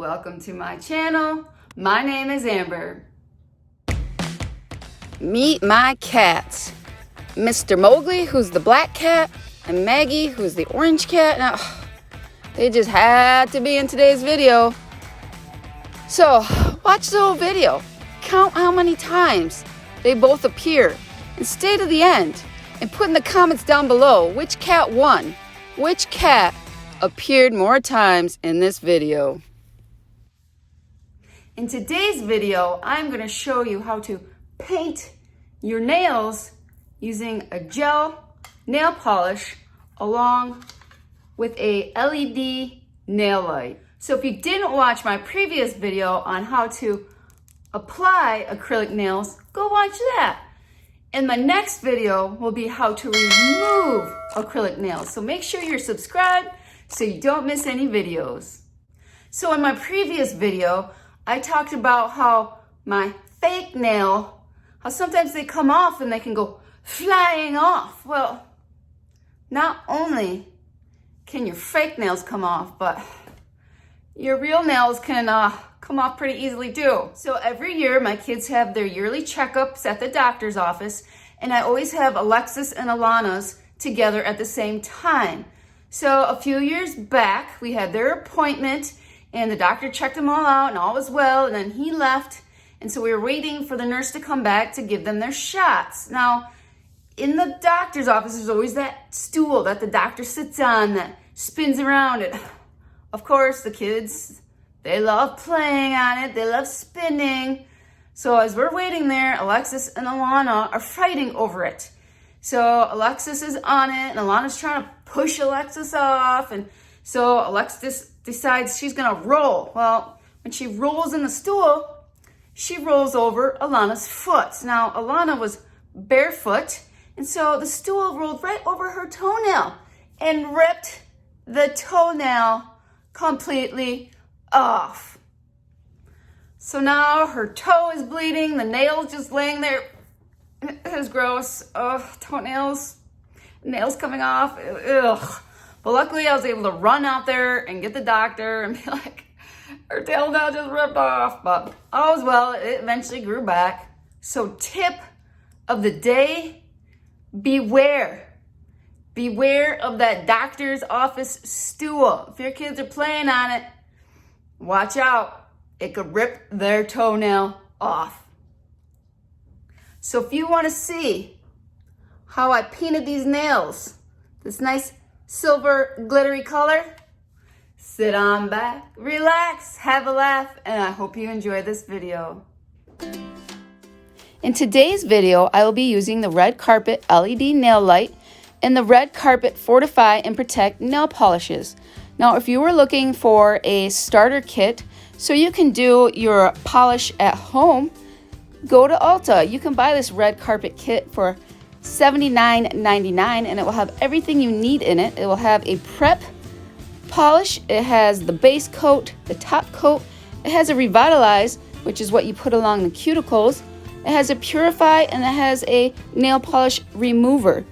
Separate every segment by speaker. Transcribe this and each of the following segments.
Speaker 1: Welcome to my channel. My name is Amber. Meet my cats. Mr. Mowgli, who's the black cat, and Maggie, who's the orange cat. Now, they just had to be in today's video. So, watch the whole video. Count how many times they both appear, and stay to the end. And put in the comments down below which cat won. Which cat appeared more times in this video. In today's video, I'm going to show you how to paint your nails using a gel nail polish along with a LED nail light. So if you didn't watch my previous video on how to apply acrylic nails, go watch that. And my next video will be how to remove acrylic nails. So make sure you're subscribed so you don't miss any videos. So in my previous video, I talked about how my fake nail, how sometimes they come off and they can go flying off. Well, not only can your fake nails come off, but your real nails can come off pretty easily too. So every year my kids have their yearly checkups at the doctor's office, and I always have Alexis and Alana's together at the same time. So a few years back, we had their appointment and the doctor checked them all out and all was well, and then he left. And so we were waiting for the nurse to come back to give them their shots. Now, in the doctor's office, there's always that stool that the doctor sits on that spins around it. Of course, the kids, they love playing on it. They love spinning. So as we're waiting there, Alexis and Alana are fighting over it. So Alexis is on it and Alana's trying to push Alexis off. And so Alexis decides she's gonna roll. Well, when she rolls in the stool, she rolls over Alana's foot. Now, Alana was barefoot, and so the stool rolled right over her toenail and ripped the toenail completely off. So now her toe is bleeding, the nail's just laying there. It was gross. Ugh, toenails, nails coming off. Ugh. But luckily I was able to run out there and get the doctor and be like, her tail now just ripped off. But all was well, it eventually grew back. So tip of the day, beware. Beware of that doctor's office stool. If your kids are playing on it, watch out. It could rip their toenail off. So if you want to see how I painted these nails, this nice silver glittery color, sit on back, relax, have a laugh, and I hope you enjoy this video. In today's video, I will be using the red carpet LED nail light and the red carpet Fortify and Protect nail polishes. Now, if you were looking for a starter kit so you can do your polish at home, go to Ulta. You can buy this red carpet kit for $79.99 and it will have everything you need in it. It will have a prep polish, it has the base coat, the top coat, it has a revitalize, which is what you put along the cuticles, it has a purify, and it has a nail polish remover.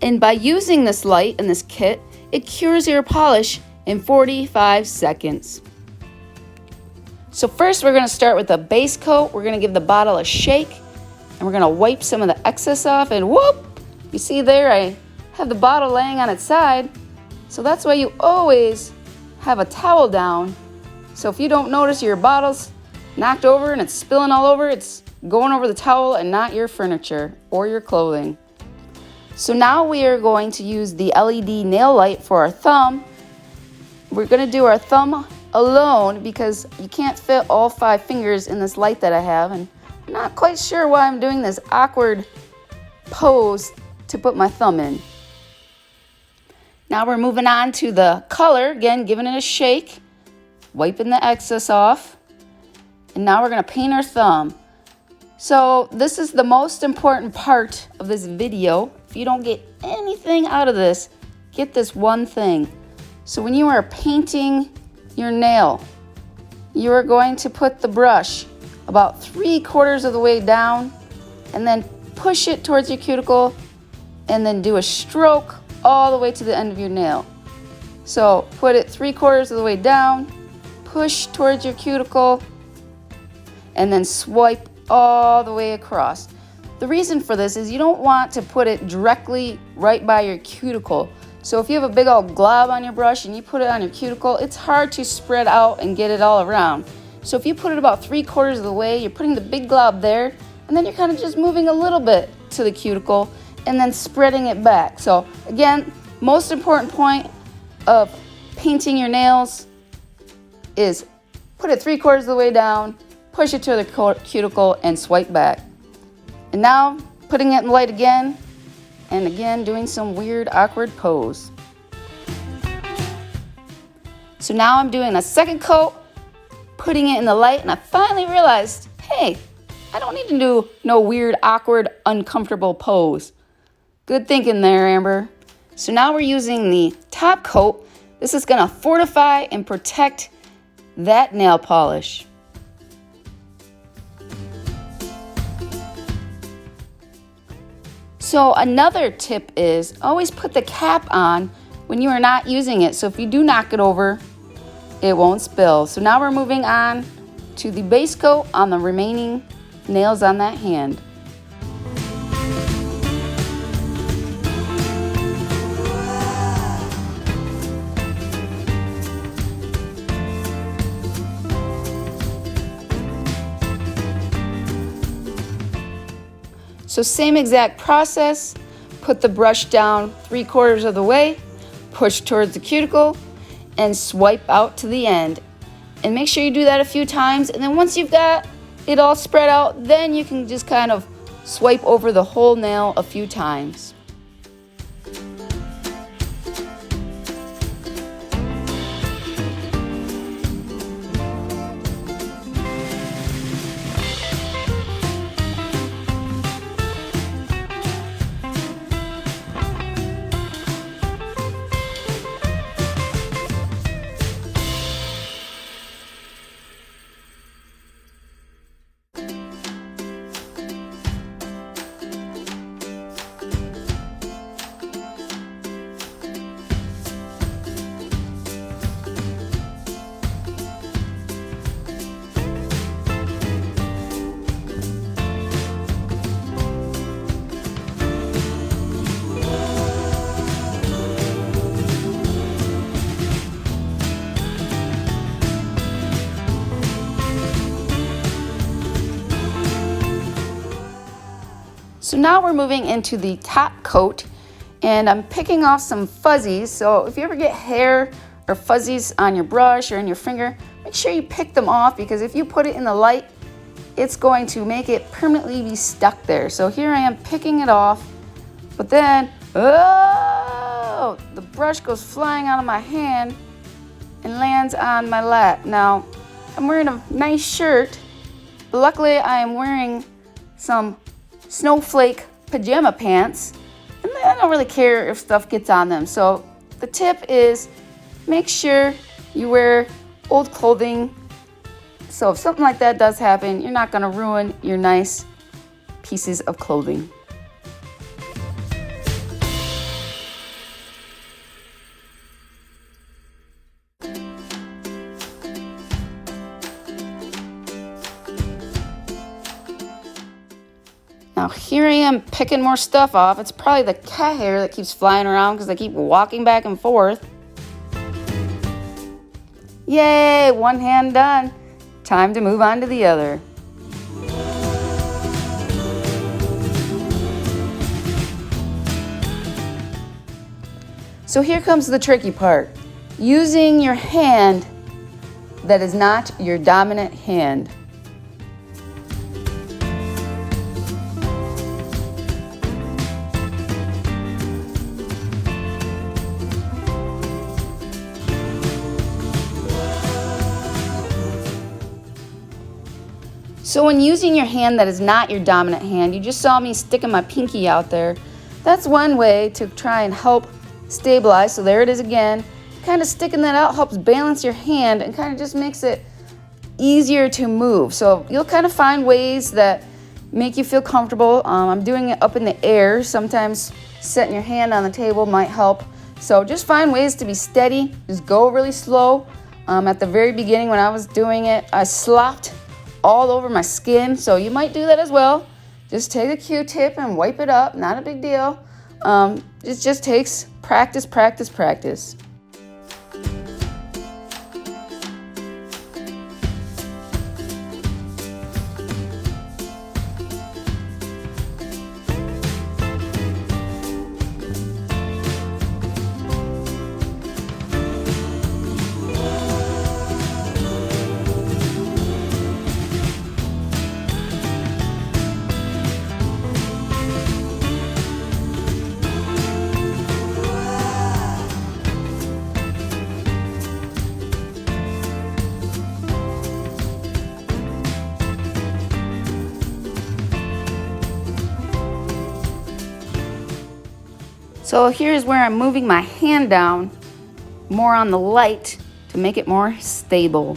Speaker 1: And by using this light in this kit, it cures your polish in 45 seconds. So first we're going to start with the base coat. We're going to give the bottle a shake. And we're going to wipe some of the excess off, and whoop! You see there, I have the bottle laying on its side. So that's why you always have a towel down. So if you don't notice your bottle's knocked over and it's spilling all over, it's going over the towel and not your furniture or your clothing. So now we are going to use the LED nail light for our thumb. We're going to do our thumb alone because you can't fit all 5 fingers in this light that I have, and I'm not quite sure why I'm doing this awkward pose to put my thumb in. Now we're moving on to the color, again giving it a shake, wiping the excess off, and now we're going to paint our thumb. So this is the most important part of this video. If you don't get anything out of this, get this one thing. So when you are painting your nail, you are going to put the brush about 3/4 of the way down and then push it towards your cuticle and then do a stroke all the way to the end of your nail. So put it 3/4 of the way down, push towards your cuticle, and then swipe all the way across. The reason for this is you don't want to put it directly right by your cuticle. So if you have a big old glob on your brush and you put it on your cuticle, it's hard to spread out and get it all around. So if you put it about 3/4 of the way, you're putting the big glob there, and then you're kind of just moving a little bit to the cuticle and then spreading it back. So again, most important point of painting your nails is put it 3/4 of the way down, push it to the cuticle, and swipe back. And now putting it in light again, and again doing some weird awkward pose. So now I'm doing a second coat, putting it in the light, and I finally realized, hey, I don't need to do no weird, awkward, uncomfortable pose. Good thinking there, Amber. So now we're using the top coat. This is gonna fortify and protect that nail polish. So another tip is always put the cap on when you are not using it. So if you do knock it over, it won't spill. So now we're moving on to the base coat on the remaining nails on that hand. So same exact process, put the brush down 3/4 of the way, push towards the cuticle, and swipe out to the end. And make sure you do that a few times, and then once you've got it all spread out, then you can just kind of swipe over the whole nail a few times. So now we're moving into the top coat, and I'm picking off some fuzzies. So if you ever get hair or fuzzies on your brush or in your finger, make sure you pick them off, because if you put it in the light, it's going to make it permanently be stuck there. So here I am picking it off, but then, oh, the brush goes flying out of my hand and lands on my lap. Now, I'm wearing a nice shirt, but luckily I am wearing some snowflake pajama pants, and I don't really care if stuff gets on them. So the tip is make sure you wear old clothing, so if something like that does happen, you're not going to ruin your nice pieces of clothing. Now here I am picking more stuff off. It's probably the cat hair that keeps flying around because I keep walking back and forth. Yay, one hand done. Time to move on to the other. So here comes the tricky part. Using your hand that is not your dominant hand. So when using your hand that is not your dominant hand, you just saw me sticking my pinky out there. That's one way to try and help stabilize. So there it is again. Kind of sticking that out helps balance your hand and kind of just makes it easier to move. So you'll kind of find ways that make you feel comfortable. I'm doing it up in the air. Sometimes setting your hand on the table might help. So just find ways to be steady. Just go really slow. At the very beginning when I was doing it, I slopped all over my skin, so you might do that as well. Just take a Q-tip and wipe it up, not a big deal. It just takes practice, practice, practice. So here's where I'm moving my hand down more on the light to make it more stable.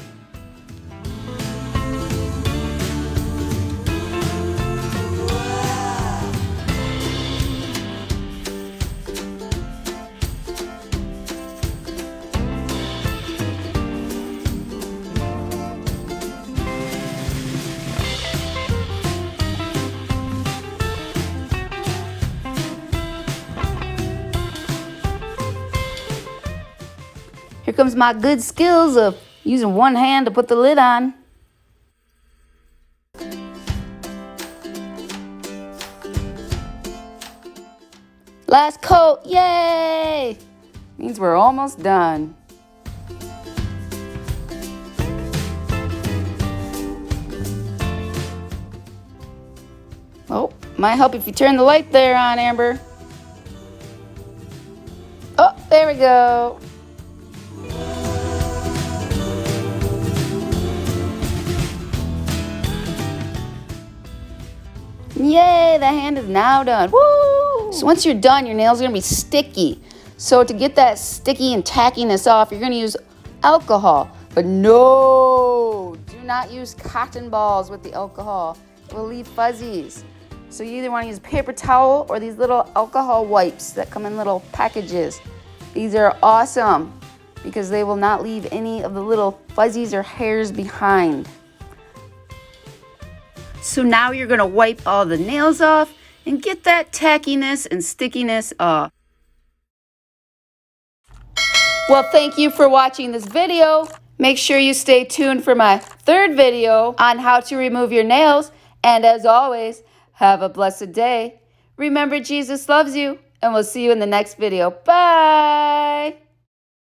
Speaker 1: Here comes my good skills of using one hand to put the lid on. Last coat, yay! Means we're almost done. Oh, might help if you turn the light there on, Amber. Oh, there we go. Yay, the hand is now done. Woo! So once you're done, your nails are gonna be sticky. So to get that sticky and tackiness off, you're gonna use alcohol. But no, do not use cotton balls with the alcohol. It will leave fuzzies. So you either wanna use a paper towel or these little alcohol wipes that come in little packages. These are awesome because they will not leave any of the little fuzzies or hairs behind. So now you're gonna wipe all the nails off and get that tackiness and stickiness off. Well, thank you for watching this video. Make sure you stay tuned for my third video on how to remove your nails. And as always, have a blessed day. Remember, Jesus loves you, and we'll see you in the next video. Bye.